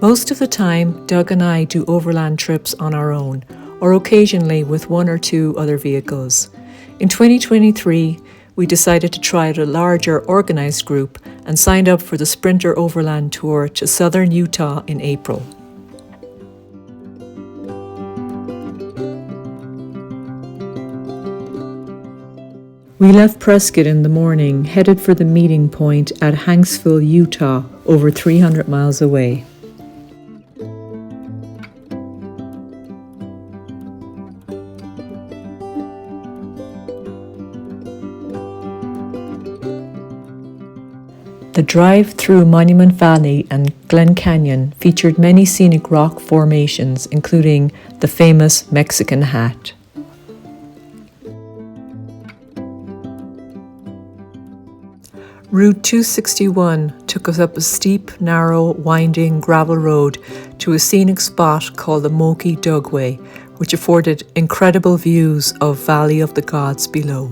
Most of the time, Doug and I do overland trips on our own, or occasionally with one or two other vehicles. In 2023, we decided to try out a larger organised group and signed up for the Sprinter Overland Tour to southern Utah in April. We left Prescott in the morning, headed for the meeting point at Hanksville, Utah, over 300 miles away. The drive through Monument Valley and Glen Canyon featured many scenic rock formations, including the famous Mexican Hat. Route 261 took us up a steep, narrow, winding gravel road to a scenic spot called the Moki Dugway, which afforded incredible views of Valley of the Gods below.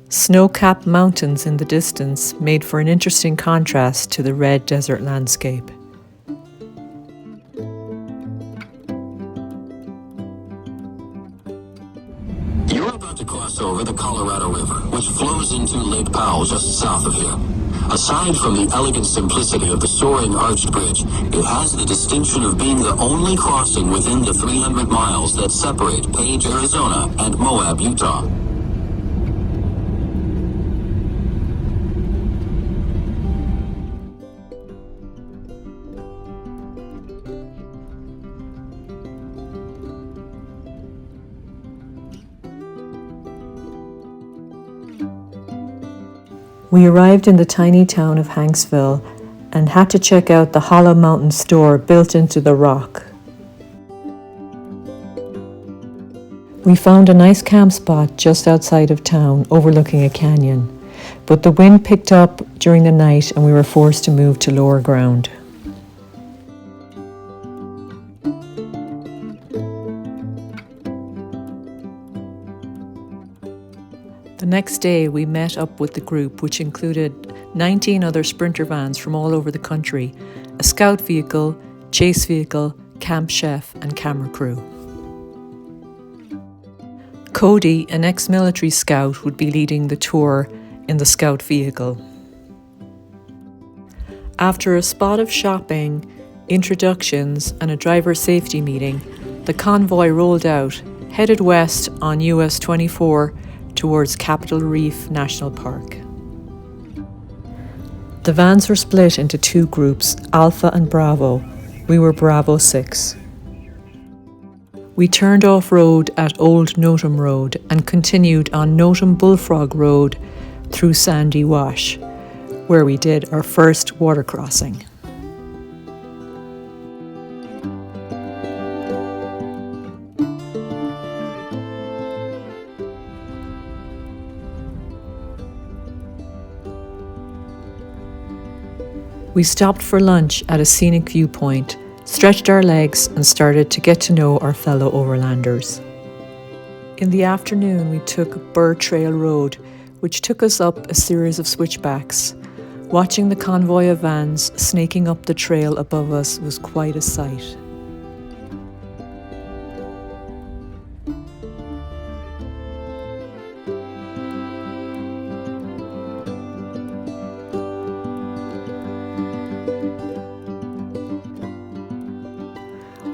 Snow-capped mountains in the distance made for an interesting contrast to the red desert landscape. You're about to cross over the Colorado River, which flows into Lake Powell just south of here. Aside from the elegant simplicity of the soaring arched bridge, it has the distinction of being the only crossing within the 300 miles that separate Page, Arizona and Moab, Utah. We arrived in the tiny town of Hanksville and had to check out the Hollow Mountain store built into the rock. We found a nice camp spot just outside of town overlooking a canyon, but the wind picked up during the night and we were forced to move to lower ground. The next day, we met up with the group, which included 19 other Sprinter vans from all over the country, a scout vehicle, chase vehicle, camp chef, and camera crew. Cody, an ex-military scout, would be leading the tour in the scout vehicle. After a spot of shopping, introductions, and a driver safety meeting, the convoy rolled out, headed west on US 24 towards Capitol Reef National Park. The vans were split into two groups, Alpha and Bravo. We were Bravo 6. We turned off-road at Old Notum Road and continued on Notum Bullfrog Road through Sandy Wash, where we did our first water crossing. We stopped for lunch at a scenic viewpoint, stretched our legs, and started to get to know our fellow overlanders. In the afternoon, we took Burr Trail Road, which took us up a series of switchbacks. Watching the convoy of vans snaking up the trail above us was quite a sight.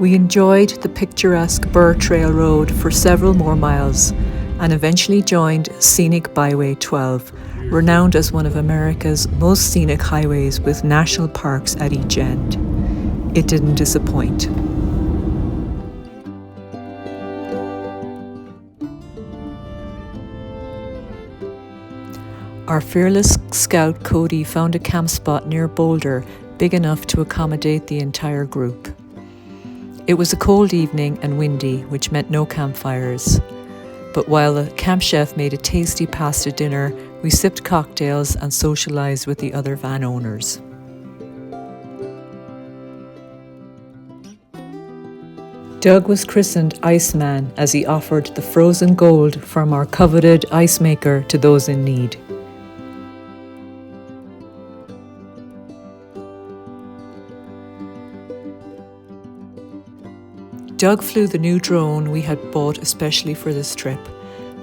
We enjoyed the picturesque Burr Trail Road for several more miles and eventually joined Scenic Byway 12, renowned as one of America's most scenic highways with national parks at each end. It didn't disappoint. Our fearless scout Cody found a camp spot near Boulder big enough to accommodate the entire group. It was a cold evening and windy, which meant no campfires. But while the camp chef made a tasty pasta dinner, We sipped cocktails and socialised with the other van owners. Doug was christened Iceman as he offered the frozen gold from our coveted ice maker to those in need. Doug flew the new drone we had bought especially for this trip.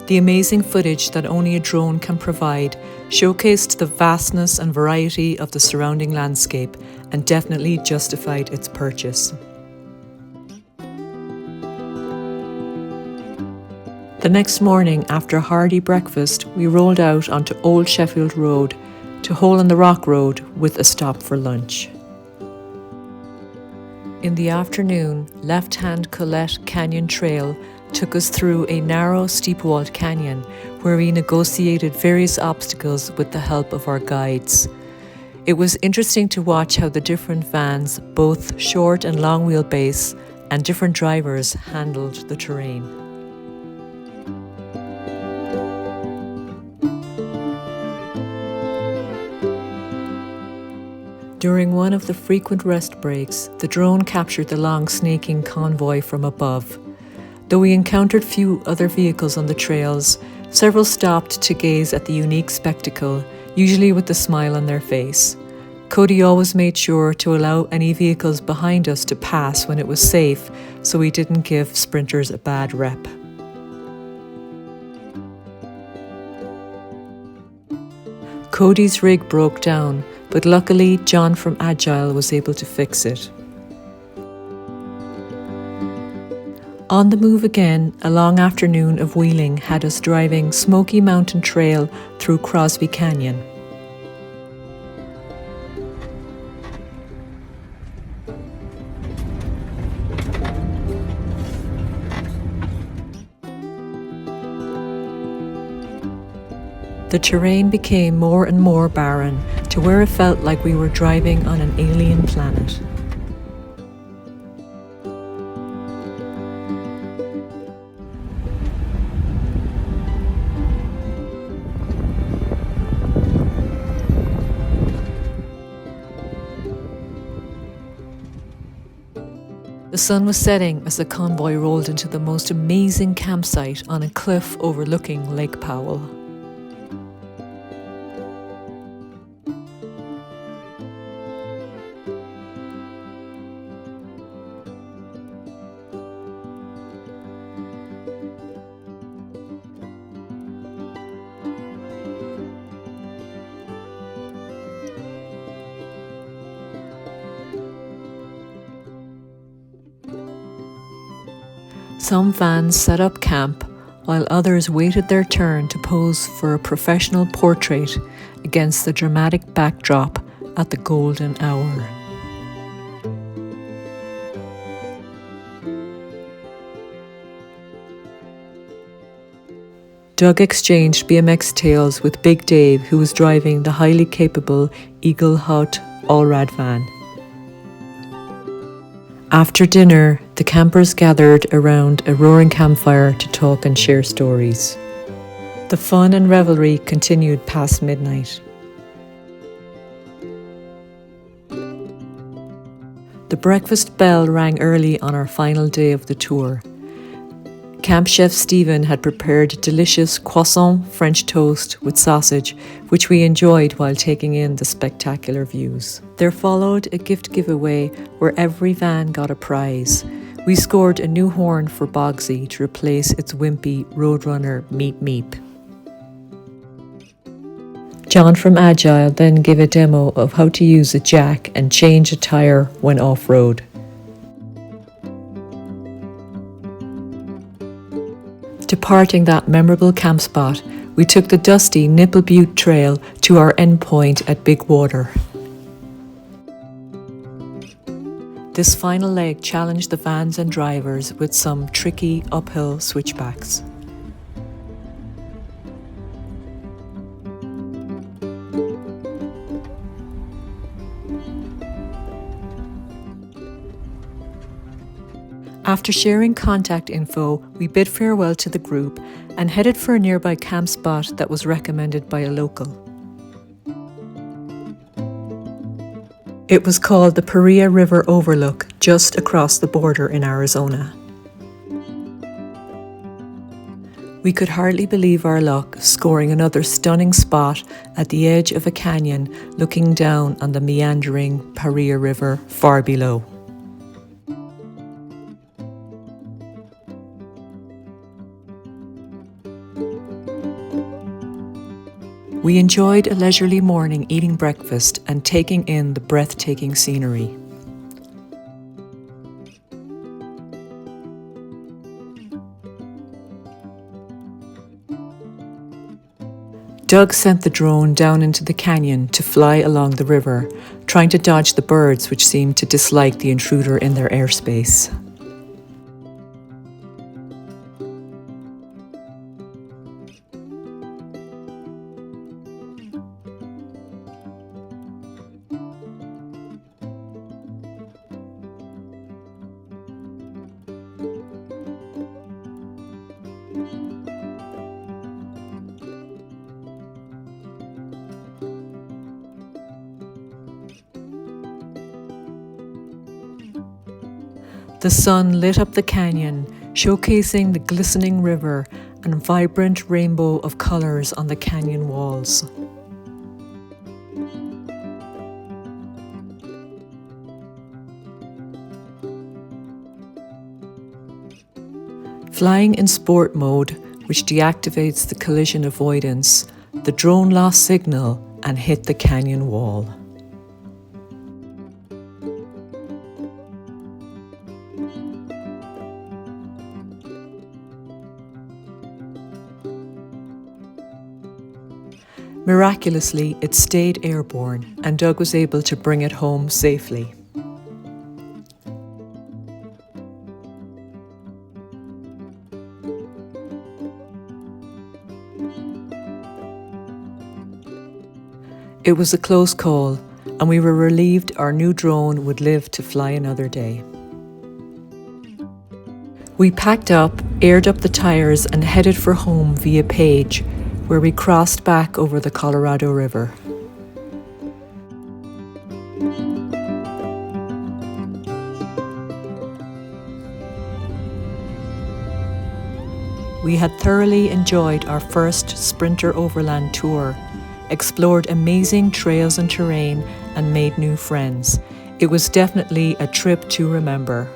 The amazing footage that only a drone can provide showcased the vastness and variety of the surrounding landscape and definitely justified its purchase. The next morning, after a hearty breakfast, we rolled out onto Old Sheffield Road to Hole in the Rock Road with a stop for lunch. In the afternoon, left-hand Colette Canyon Trail took us through a narrow, steep-walled canyon where we negotiated various obstacles with the help of our guides. It was interesting to watch how the different vans, both short and long wheelbase, and different drivers handled the terrain. During one of the frequent rest breaks, the drone captured the long snaking convoy from above. Though we encountered few other vehicles on the trails, several stopped to gaze at the unique spectacle, usually with a smile on their face. Cody always made sure to allow any vehicles behind us to pass when it was safe, so we didn't give sprinters a bad rep. Cody's rig broke down, but luckily John from Agile was able to fix it. On the move again, a long afternoon of wheeling had us driving Smoky Mountain Trail through Crosby Canyon. The terrain became more and more barren, to where it felt like we were driving on an alien planet. The sun was setting as the convoy rolled into the most amazing campsite on a cliff overlooking Lake Powell. Some vans set up camp, while others waited their turn to pose for a professional portrait against the dramatic backdrop at the golden hour. Doug exchanged BMX tales with Big Dave, who was driving the highly capable Eagle Hut Allrad van. After dinner, the campers gathered around a roaring campfire to talk and share stories. The fun and revelry continued past midnight. The breakfast bell rang early on our final day of the tour. Camp Chef Stephen had prepared delicious croissant French toast with sausage, which we enjoyed while taking in the spectacular views. There followed a gift giveaway where every van got a prize. We scored a new horn for Bogsy to replace its wimpy Roadrunner Meep Meep. John from Agile then gave a demo of how to use a jack and change a tyre when off-road. Departing that memorable camp spot, we took the dusty Nipple Butte Trail to our endpoint at Big Water. This final leg challenged the vans and drivers with some tricky uphill switchbacks. After sharing contact info, we bid farewell to the group and headed for a nearby camp spot that was recommended by a local. It was called the Paria River Overlook, just across the border in Arizona. We could hardly believe our luck, scoring another stunning spot at the edge of a canyon looking down on the meandering Paria River far below. We enjoyed a leisurely morning eating breakfast and taking in the breathtaking scenery. Doug sent the drone down into the canyon to fly along the river, trying to dodge the birds which seemed to dislike the intruder in their airspace. The sun lit up the canyon, showcasing the glistening river and vibrant rainbow of colors on the canyon walls. Flying in sport mode, which deactivates the collision avoidance, the drone lost signal and hit the canyon wall. Miraculously, it stayed airborne, and Doug was able to bring it home safely. It was a close call, and we were relieved our new drone would live to fly another day. We packed up, aired up the tires, and headed for home via Page, where we crossed back over the Colorado River. We had thoroughly enjoyed our first Sprinter Overland tour, explored amazing trails and terrain, and made new friends. It was definitely a trip to remember.